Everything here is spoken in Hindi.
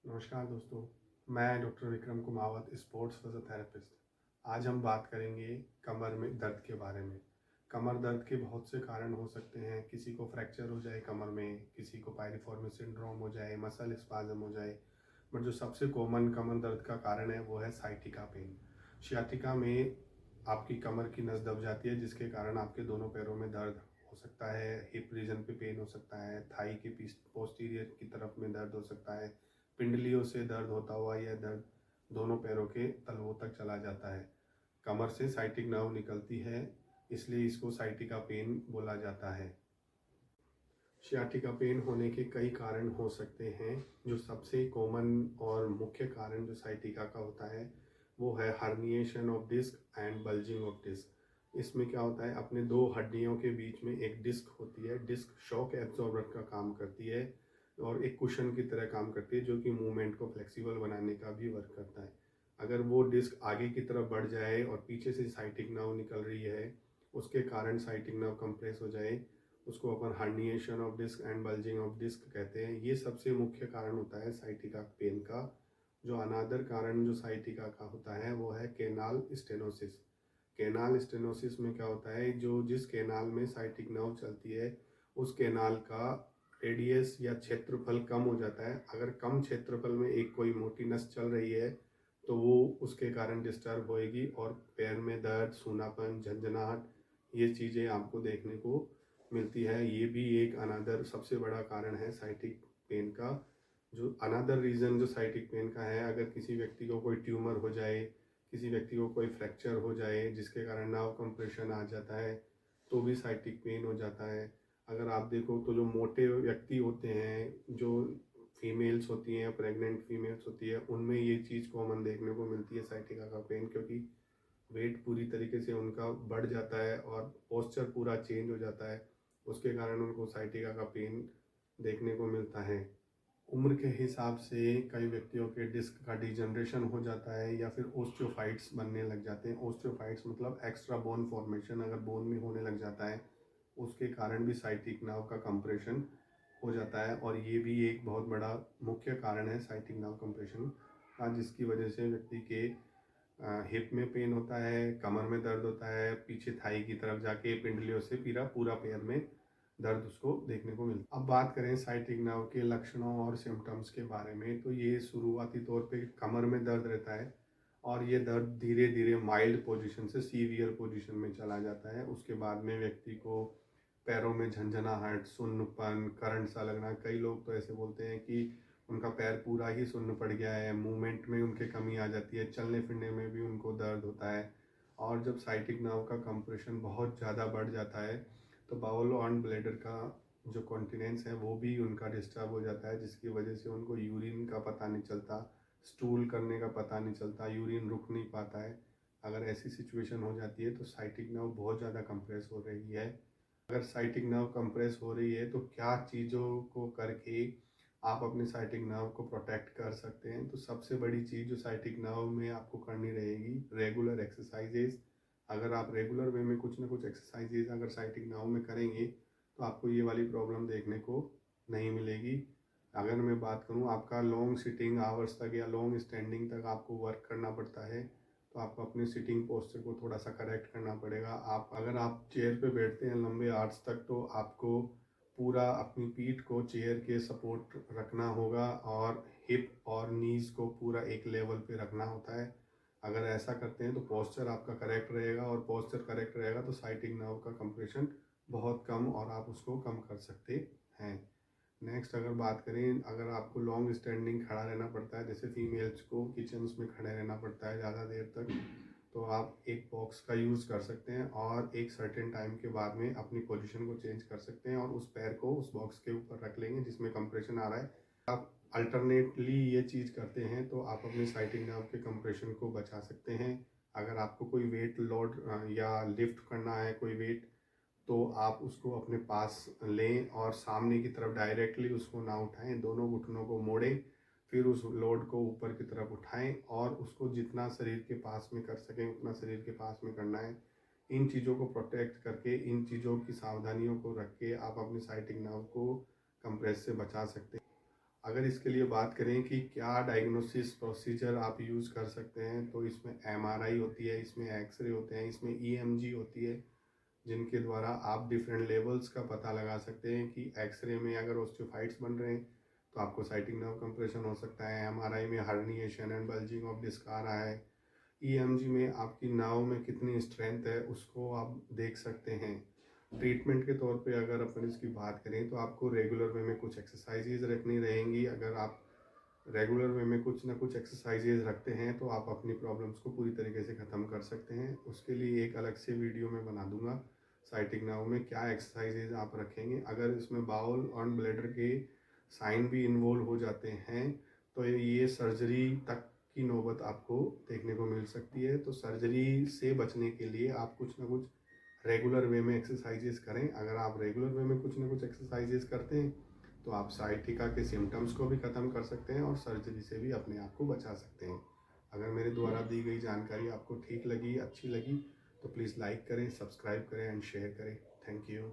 नमस्कार दोस्तों, मैं doctor Vikram Kumawat, sports physiotherapist. आज हम बात करेंगे कमर में दर्द के बारे में। कमर दर्द के बहुत से कारण हो सकते हैं। किसी को फ्रैक्चर हो जाए कमर में, किसी को पायरिफॉर्मी सिंड्रोम हो जाए, मसल स्पाज्म हो जाए। बट जो सबसे कॉमन कमर दर्द का कारण है वो है साइटिका पेन। सियाटिका में आपकी कमर की नस दब जाती है, जिसके कारण आपके दोनों पैरों में दर्द हो सकता है। हिप रीजन पे पेन हो सकता है, थाई के पोस्टीरियर की तरफ में दर्द हो सकता है, पिंडलियों से दर्द होता हुआ यह दर्द दोनों पैरों के तलवों तक चला जाता है। कमर से साइटिक नर्व निकलती है, इसलिए इसको साइटिका पेन बोला जाता है। सियाटिका पेन होने के कई कारण हो सकते हैं। जो सबसे कॉमन और मुख्य कारण जो साइटिका का होता है वो है herniation of disc and bulging of disc. इसमें क्या होता है, अपने दो हड्डियों के बीच में एक डिस्क होती है। डिस्क शॉक एब्जॉर्बर का काम करती है और एक कुशन की तरह काम करती है, जो कि मूवमेंट को फ्लेक्सिबल बनाने का भी वर्क करता है। अगर वो डिस्क आगे की तरफ बढ़ जाए और पीछे से साइटिक नर्व निकल रही है, उसके कारण साइटिक नर्व कंप्रेस हो जाए, उसको अपन herniation of disc and bulging of disc कहते हैं। ये सबसे मुख्य कारण होता है साइटिका पेन का। जो अनादर कारण जो साइटिका का होता है वो है केनाल स्टेनोसिस। केनाल स्टेनोसिस में क्या होता है, जो जिस केनाल में साइटिक नर्व चलती है उस केनाल का रेडियस या क्षेत्रफल कम हो जाता है। अगर कम क्षेत्रफल में एक कोई मोटी नस चल रही है तो वो उसके कारण डिस्टर्ब होएगी और पैर में दर्द, सूनापन, झंझनाहट, ये चीज़ें आपको देखने को मिलती है। ये भी एक अनदर सबसे बड़ा कारण है साइटिक पेन का। जो अनदर रीज़न जो साइटिक पेन का है, अगर किसी व्यक्ति को कोई ट्यूमर हो जाए, किसी व्यक्ति को कोई फ्रैक्चर हो जाए जिसके कारण नर्व कंप्रेशन आ जाता है, तो भी साइटिक पेन हो जाता है। अगर आप देखो तो जो मोटे व्यक्ति होते हैं, जो फीमेल्स होती हैं, प्रेग्नेंट फीमेल्स होती है, उनमें ये चीज़ कॉमन देखने को मिलती है साइटिका का पेन, क्योंकि वेट पूरी तरीके से उनका बढ़ जाता है और पोस्चर पूरा चेंज हो जाता है। उसके कारण उनको साइटिका का पेन देखने को मिलता है। उम्र के हिसाब से कई व्यक्तियों के डिस्क का डिजनरेशन हो जाता है या फिर ओस्टियोफाइट्स बनने लग जाते हैं। ओस्टियोफाइट्स मतलब एक्स्ट्रा बोन फॉर्मेशन अगर बोन में होने लग जाता है, उसके कारण भी साइटिक नर्व का कंप्रेशन हो जाता है। और ये भी एक बहुत बड़ा मुख्य कारण है साइटिक नर्व कंप्रेशन का, जिसकी वजह से व्यक्ति के हिप में पेन होता है, कमर में दर्द होता है, पीछे थाई की तरफ जाके पिंडलियों से पूरा पूरा पैर में दर्द उसको देखने को मिलता है। अब बात करें साइटिक नर्व के लक्षणों और सिम्टम्स के बारे में, तो ये शुरुआती तौर पे कमर में दर्द रहता है और ये दर्द धीरे धीरे माइल्ड पोजीशन से सीवियर पोजीशन में चला जाता है। उसके बाद में व्यक्ति को पैरों में झंझनाहट, सुन्नपन, करंट सा लगना, कई लोग तो ऐसे बोलते हैं कि उनका पैर पूरा ही सुन्न पड़ गया है, मूवमेंट में उनके कमी आ जाती है, चलने फिरने में भी उनको दर्द होता है। और जब साइटिक नर्व का कंप्रेशन बहुत ज़्यादा बढ़ जाता है तो बाउल और ब्लैडर का जो कॉन्टिनेंस है वो भी उनका डिस्टर्ब हो जाता है, जिसकी वजह से उनको यूरिन का पता नहीं चलता, स्टूल करने का पता नहीं चलता, यूरिन रुक नहीं पाता है। अगर ऐसी सिचुएशन हो जाती है तो साइटिक नर्व बहुत ज़्यादा कंप्रेस हो रही है। अगर साइटिक नर्व कंप्रेस हो रही है तो क्या चीज़ों को करके आप अपने साइटिक नर्व को प्रोटेक्ट कर सकते हैं। तो सबसे बड़ी चीज़ जो साइटिक नर्व में आपको करनी रहेगी, रेगुलर एक्सरसाइजेज। अगर आप रेगुलर वे में कुछ ना कुछ एक्सरसाइजेज अगर साइटिक नर्व में करेंगे तो आपको ये वाली प्रॉब्लम देखने को नहीं मिलेगी। अगर मैं बात करूँ, आपका लॉन्ग सिटिंग आवर्स तक या लॉन्ग स्टैंडिंग तक आपको वर्क करना पड़ता है, तो आपको अपने सिटिंग पोस्चर को थोड़ा सा करेक्ट करना पड़ेगा। अगर आप चेयर पे बैठते हैं लंबे आवर्स तक, तो आपको पूरा अपनी पीठ को चेयर के सपोर्ट रखना होगा और हिप और नीज को पूरा एक लेवल पे रखना होता है। अगर ऐसा करते हैं तो पोस्चर आपका करेक्ट रहेगा, और पोस्चर करेक्ट रहेगा तो साइटिक नर्व का कंप्रेशन बहुत कम और आप उसको कम कर सकते हैं। नेक्स्ट अगर बात करें, अगर आपको लॉन्ग स्टैंडिंग खड़ा रहना पड़ता है, जैसे फीमेल्स को किचन्स में खड़े रहना पड़ता है ज़्यादा देर तक, तो आप एक बॉक्स का यूज़ कर सकते हैं और एक सर्टेन टाइम के बाद में अपनी पोजीशन को चेंज कर सकते हैं और उस पैर को उस बॉक्स के ऊपर रख लेंगे जिसमें कंप्रेशन आ रहा है। आप अल्टरनेटली ये चीज़ करते हैं तो आप अपने साइटिक नर्व के कंप्रेशन को बचा सकते हैं। अगर आपको कोई वेट लोड या लिफ्ट करना है कोई वेट, तो आप उसको अपने पास लें और सामने की तरफ डायरेक्टली उसको ना उठाएं, दोनों घुटनों को मोड़ें, फिर उस लोड को ऊपर की तरफ उठाएं और उसको जितना शरीर के पास में कर सकें उतना शरीर के पास में करना है। इन चीज़ों को प्रोटेक्ट करके, इन चीज़ों की सावधानियों को रख के आप अपने साइटिक नर्व को कंप्रेस से बचा सकते हैं। अगर इसके लिए बात करें कि क्या डायग्नोसिस प्रोसीजर आप यूज़ कर सकते हैं, तो इसमें एमआरआई होती है, इसमें एक्सरे होते हैं, इसमें ईएमजी होती है, जिनके द्वारा आप डिफरेंट लेवल्स का पता लगा सकते हैं कि एक्सरे में अगर ऑस्टियोफाइट्स बन रहे हैं तो आपको साइटिक नर्व कंप्रेशन हो सकता है, एमआरआई में herniation and bulging of disc आ रहा है, ईएमजी में आपकी नाव में कितनी स्ट्रेंथ है उसको आप देख सकते हैं। ट्रीटमेंट के तौर पे अगर अपन इसकी बात करें तो आपको रेगुलर वे में कुछ एक्सरसाइजेज रखनी रहेंगी। अगर आप रेगुलर वे में कुछ ना कुछ एक्सरसाइजेज रखते हैं तो आप अपनी प्रॉब्लम्स को पूरी तरीके से ख़त्म कर सकते हैं। उसके लिए एक अलग से वीडियो में बना दूंगा साइटिक नाव में क्या एक्सरसाइजेज आप रखेंगे। अगर इसमें बाउल और ब्लैडर के साइन भी इन्वॉल्व हो जाते हैं तो ये सर्जरी तक की नौबत आपको देखने को मिल सकती है। तो सर्जरी से बचने के लिए आप कुछ ना कुछ रेगुलर वे में एक्सरसाइजेज करें। अगर आप रेगुलर वे में कुछ ना कुछ एक्सरसाइजेज करते हैं तो आप साइटिका के सिम्टम्स को भी ख़त्म कर सकते हैं और सर्जरी से भी अपने आप को बचा सकते हैं। अगर मेरे द्वारा दी गई जानकारी आपको ठीक लगी, अच्छी लगी, तो प्लीज़ लाइक करें, सब्सक्राइब करें एंड शेयर करें। Thank you.